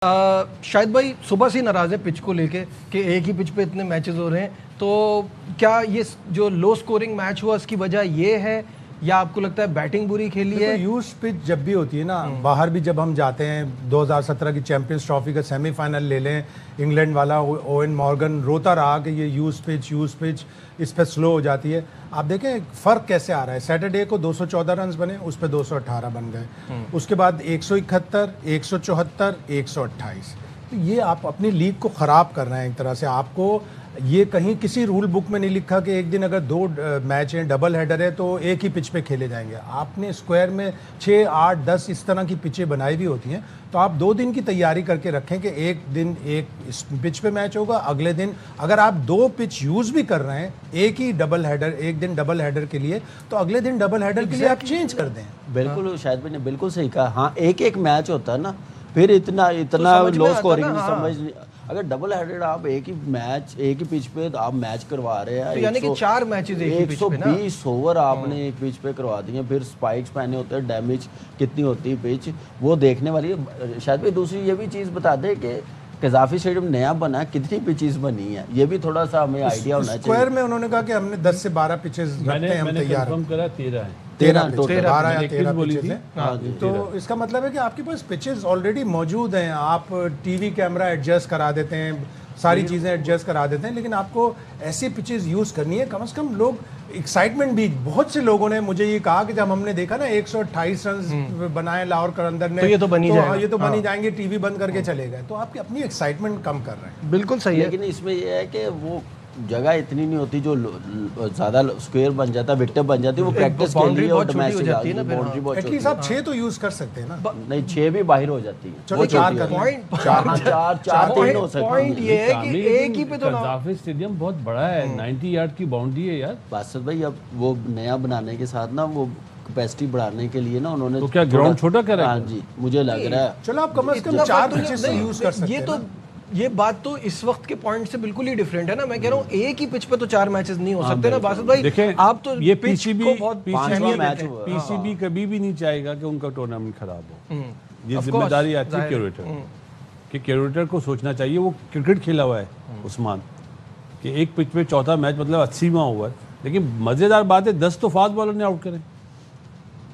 शायद भाई सुबह से नाराज है पिच को लेके कि एक ही पिच पे इतने मैचेस हो रहे हैं, तो क्या ये जो लो स्कोरिंग मैच हुआ इसकी वजह ये है या आपको लगता है बैटिंग बुरी खेली है? यूज पिच जब भी होती है ना, बाहर भी जब हम जाते हैं, 2017 की चैंपियंस ट्रॉफी का सेमीफाइनल ले लें, इंग्लैंड वाला ओवेन मॉर्गन रोता रहा कि ये यूज पिच इस पर स्लो हो जाती है। आप देखें फ़र्क कैसे आ रहा है। सैटरडे को 214 रन बने, उस पर 218 बन गए, उसके बाद 171, 174, 128। तो ये आप अपनी लीग को ख़राब कर रहे हैं एक तरह से। आपको ये कहीं किसी रूल बुक में नहीं लिखा कि एक दिन अगर दो मैच हैं, डबल हेडर है, तो एक ही पिच पे खेले जाएंगे। आपने स्क्वायर में 6, 8, 10 इस तरह की पिचें बनाई हुई होती हैं, तो आप 2 दिन की तैयारी करके रखें कि एक दिन एक इस पिच पे मैच होगा, अगले दिन अगर आप 2 पिच यूज़ भी कर रहे हैं, एक ही डबल हेडर, एक दिन डबल हेडर के लिए, तो अगले दिन डबल हेडर के लिए आप चेंज कर दें। बिल्कुल, शायद भाई ने बिल्कुल सही कहा। हाँ, एक मैच होता है ना, फिर इतना लो स्कोरिंग समझ नहीं। अगर डबल हेडेड आप एक ही पिच पे आप मैच करवा रहे हैं, तो यानी कि 4 मैचेस एक ही पिच पे ना, 120 ओवर आपने एक पिच पे करवा दिए, फिर स्पाइक्स पहने होते हैं, डैमेज कितनी होती है पिच, वो देखने वाली है। शायद भाई दूसरी ये भी चीज़ बता दें कि कज़ाफ़ी स्टेडियम नया बना, कितनी पिचेस बनी है, ये भी थोड़ा सा हमें आइडिया होना चाहिए। स्क्वायर में उन्होंने कहा कि हमने 10 से 12 पिचेस रखते हैं, हम तैयार कंफर्म करा 13 है, 12 या 13 बोली पिचेस थी। हैं। तो इसका मतलब है कि आपके पास पिचेस ऑलरेडी मौजूद हैं, आप टीवी कैमरा एडजस्ट करा देते हैं, सारी चीज़ें एडजस्ट करा देते हैं, लेकिन आपको ऐसी पिचेस यूज़ करनी है। कम से कम लोग एक्साइटमेंट भी, बहुत से लोगों ने मुझे ये कहा कि जब हमने देखा ना 128 रन बनाए लाहौर कलंदर ने, तो ये तो बन ही जाएंगे, टीवी बंद करके चले गए, तो आपकी अपनी एक्साइटमेंट कम कर रहे हैं। बिल्कुल सही है। लेकिन इसमें यह है कि वो जगह इतनी नहीं होती, जो ज्यादा स्क्वायर बन जाता है, विकेट बन जाती है, वो प्रैक्टिस के लिए और डोमेस्टिक बाउंड्री बहुत एटलीस्ट आप 6 तो यूज कर सकते हैं ना। नहीं, 6 भी बाहर हो जाती है। चलो 4 कर पॉइंट चार तीन हो सकते पॉइंट ये है कि एक ही पे तो कज़ाफ़ी स्टेडियम बहुत बड़ा है, 90 यार्ड की बाउंड्री है यार। बादशाह भाई, अब वो नया बनाने के साथ ना, वो कैपेसिटी बढ़ाने के लिए ना उन्होंने तो क्या ग्राउंड छोटा करा है? हाँ जी, मुझे लग रहा है। चलो आप कम से कम 4 पिचेस तो यूज कर सकते हैं। ये बात तो इस वक्त के पॉइंट से बिल्कुल ही डिफरेंट है ना। मैं कह रहा हूँ एक ही पिच पे तो 4 मैचेस नहीं हो सकते ना बासित भाई। देखें, आप तो ये पिच को बहुत पीसीबी कभी भी नहीं चाहेगा कि उनका टूर्नामेंट खराब हो। ये जिम्मेदारी आती है क्यूरेटर कि क्यूरेटर को सोचना चाहिए। वो क्रिकेट खेला हुआ है उस्मान, कि एक पिच पे चौथा मैच मतलब 80वां ओवर, लेकिन मजेदार बात है 10 तो फास्ट बॉलर ने आउट करें।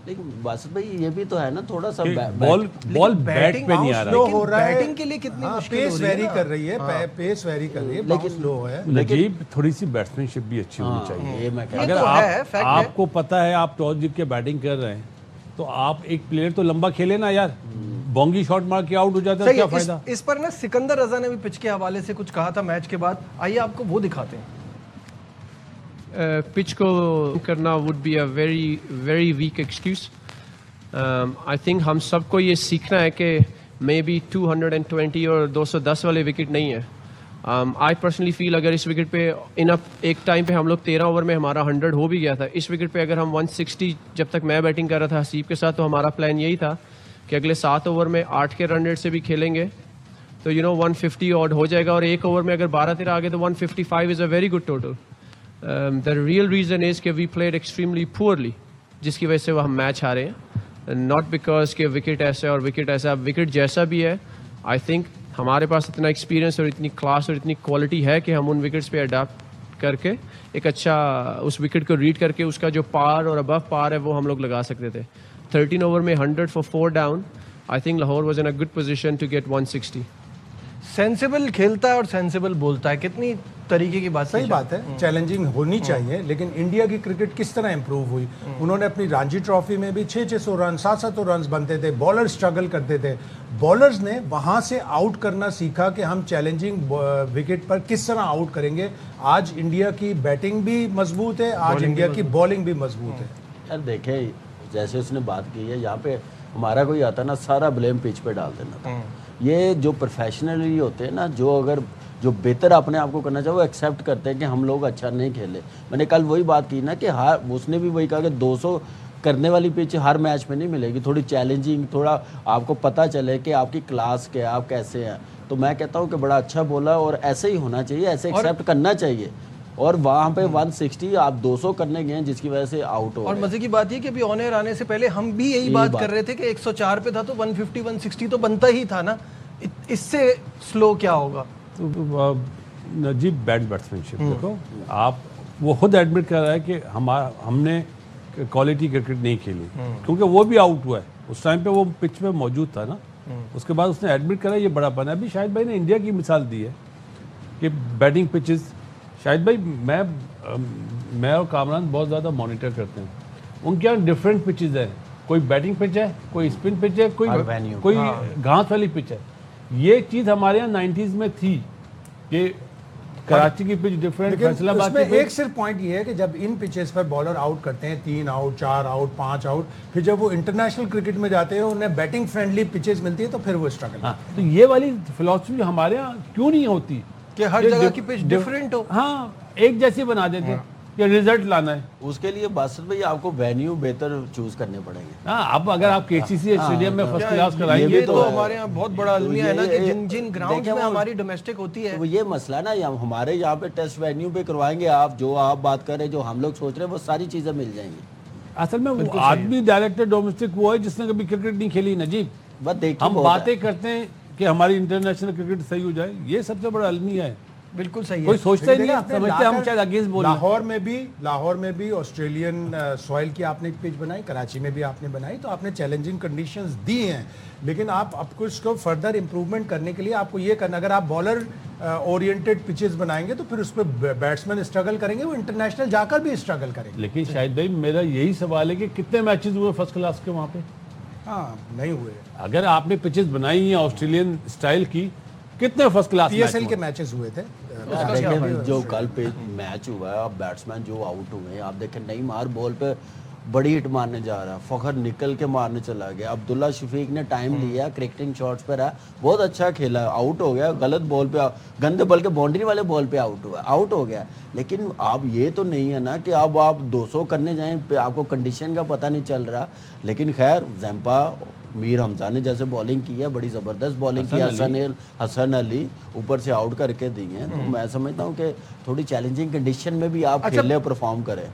लेकिन बासित भाई ये भी तो है ना, थोड़ा सा बॉल बैट पे नहीं आ रहा हो रहा है। बैटिंग के लिए कितनी मुश्किल पेस वेरी कर रही है, पेस वेरी कर रही है, लेकिन स्लो है। नजीब, थोड़ी सी बैट्समैनशिप भी अच्छी होनी चाहिए। ये मैं अगर आपको पता है आप टॉस जीत के बैटिंग कर रहे हैं, तो आप एक प्लेयर तो लंबा खेले ना यार, बोंगी शॉट मार के आउट हो जाता है, क्या फायदा। इस पर ना सिकंदर रजा ने भी पिच के हवाले से कुछ कहा था मैच के बाद, आइए आपको वो दिखाते हैं। पिच को करना would be a very weak excuse. I think हम सबको ये सीखना है कि मे बी 220 और 210 वाले विकेट नहीं है। आई पर्सनली फील अगर इस विकेट पे एक टाइम पे हम लोग 13 ओवर में हमारा 100 हो भी गया था, इस विकेट पे अगर हम 160, जब तक मैं बैटिंग कर रहा था हसीब के साथ, तो हमारा प्लान यही था कि अगले 7 ओवर में 8 के रन रेट से भी खेलेंगे तो 150 ऑड हो जाएगा, और एक ओवर में अगर 12-13 आ गए तो 155 is a very good total. The real reason is कि वी प्लेड एक्सट्रीमली पुअरली, जिसकी वजह से वो हम मैच हारे हैं, नॉट बिकॉज के विकेट ऐसा और विकेट ऐसा। विकेट जैसा भी है, आई थिंक हमारे पास इतना एक्सपीरियंस और इतनी क्लास और इतनी क्वालिटी है कि हम उन विकेट्स पे अडाप्ट करके एक अच्छा उस विकेट को रीड करके उसका जो पार और अबव पार है वो हम लोग लगा सकते थे। 13 ओवर में 100 for 4 down, I think Lahore was in a good position to get 160। Sensible खेलता है और सेंसिबल बोलता है, कितनी तरीके की बात। सही बात है, चैलेंजिंग होनी चाहिए, लेकिन इंडिया की क्रिकेट किस तरह इंप्रूव हुई। उन्होंने अपनी रणजी ट्रॉफी में भी 600 रन 700 रन बनते थे, बॉलर स्ट्रगल करते थे। बॉलर्स ने वहां से आउट करना सीखा कि हम चैलेंजिंग विकेट पर किस तरह आउट करेंगे। आज इंडिया की बैटिंग भी मजबूत है, आज इंडिया की बॉलिंग भी मजबूत है। यार देखें, जैसे उसने बात की है, यहाँ पे हमारा कोई आता ना, सारा ब्लेम पिच पे डाल देना था। ये जो प्रोफेशनली होते हैं ना, जो बेहतर अपने आप को करना चाहिए, वो एक्सेप्ट करते हैं कि हम लोग अच्छा नहीं खेले। मैंने कल वही बात की ना कि उसने भी वही कहा कि 200 करने वाली पिच हर मैच में नहीं मिलेगी, थोड़ी चैलेंजिंग, थोड़ा आपको पता चले कि आपकी क्लास क्या, आप कैसे हैं। तो मैं कहता हूँ कि बड़ा अच्छा बोला, और ऐसे ही होना चाहिए, ऐसे एक्सेप्ट करना चाहिए। और वहाँ पे 160 आप 200 करने गए, जिसकी वजह से आउट हो। और मजे की बात ये कि अभी ऑन एयर आने से पहले हम भी यही बात कर रहे थे कि 104 पे था तो 150 160 तो बनता ही था ना। इससे स्लो क्या होगा? तो नजीब बैट्समैनशिप देखो आप, वो खुद एडमिट कर रहा है कि हमने क्वालिटी क्रिकेट नहीं खेली, क्योंकि वो भी आउट हुआ है उस टाइम पे, वो पिच पे मौजूद था ना। उसके बाद उसने एडमिट करा ये बड़ा बना। अभी शाहिद भाई ने इंडिया की मिसाल दी है कि बैटिंग पिचेस, शाहिद भाई मैं और कामरान बहुत ज़्यादा मॉनिटर करते हैं, उनके यहाँ डिफरेंट पिचेस हैं, कोई बैटिंग पिच है, कोई स्पिन पिच है, कोई घास वाली पिच है। ये चीज़ हमारे यहाँ 90s में थी कि कराची की पिच डिफरेंट, फैसलाबाद की उसमें पिच। एक सिर्फ पॉइंट ये है कि जब इन पिचेस पर बॉलर आउट करते हैं, 3 आउट, 4 आउट, 5 आउट, फिर जब वो इंटरनेशनल क्रिकेट में जाते हैं, उन्हें बैटिंग फ्रेंडली पिचेस मिलती है, तो फिर वो स्ट्रगल। हाँ, तो ये वाली फिलॉसफी हमारे यहाँ क्यों नहीं होती कि हर जगह की पिच डिफरेंट हो? हाँ, एक जैसी बना देते हैं कि रिजल्ट लाना है। उसके लिए बासत भाई आपको वेन्यू बेहतर चूज करने पड़ेंगे। हाँ, अब अगर आप केसीसी स्टेडियम में फर्स्ट क्लास कराएंगे ये भी तो तो है। हमारे यहाँ बहुत बड़ा अलमिया है ना कि ये- जिन जिन ग्राउंड्स देखें में वो- हमारी डोमेस्टिक होती है, तो ये मसला ना, हमारे यहाँ पे टेस्ट वेन्यू पे करवाएंगे आप, जो आप बात कर रहे हैं, जो हम लोग सोच रहे हैं, वो सारी चीजें मिल जाएंगी। असल में वो आदमी डायरेक्टर डोमेस्टिक वो है जिसने कभी क्रिकेट नहीं खेली नजीब। बस देखिए, हम बहुत है। बातें करते हैं कि हमारी इंटरनेशनल क्रिकेट सही हो जाए, ये सबसे बड़ा अलमिया है। बिल्कुल सही कोई है। सोचता ही नहीं, देखिए, आपने समझते हम लाकर शायद अगेंस्ट बोल लाहौर में भी ऑस्ट्रेलियन सॉइल की आपने एक पिच बनाई, कराची में भी आपने बनाई, तो आपने चैलेंजिंग कंडीशंस दी हैं, लेकिन आपको इसको फर्दर इंप्रूवमेंट करने के लिए आपको ये करना, अगर आप बॉलर ओरिएंटेड पिचेस बनाएंगे तो फिर उस पर बैट्समैन स्ट्रगल करेंगे, वो इंटरनेशनल जाकर भी स्ट्रगल करेंगे। लेकिन शायद भाई मेरा यही सवाल है कि कितने मैचेस हुए फर्स्ट क्लास के वहाँ पे? हाँ, नहीं हुए। अगर आपने पिचेस बनाई हैं ऑस्ट्रेलियन स्टाइल की, कितने फर्स्ट क्लास पीएसएल के मैचेस हुए थे। देखें जो कल पे मैच हुआ है, अब बैट्समैन जो आउट हुए हैं, आप देखें नईमार बॉल पे बड़ी हिट मारने जा रहा है, फखर निकल के मारने चला गया, अब्दुल्ला शफीक ने टाइम लिया, क्रिकेटिंग शॉट्स पे रहा, बहुत अच्छा खेला, आउट हो गया, गलत बॉल पे, गंदे बॉल के बाउंड्री वाले बॉल पे आउट हो गया। लेकिन अब ये तो नहीं है ना कि अब आप 200 करने जाएं, आपको कंडीशन का पता नहीं चल रहा। लेकिन खैर जैम्पा मीर हमजा ने जैसे बॉलिंग की है, बड़ी ज़बरदस्त बॉलिंग की, हसन अली ऊपर से आउट करके दी हैं, तो मैं समझता हूँ कि थोड़ी चैलेंजिंग कंडीशन में भी आप खेल ले, परफॉर्म करें।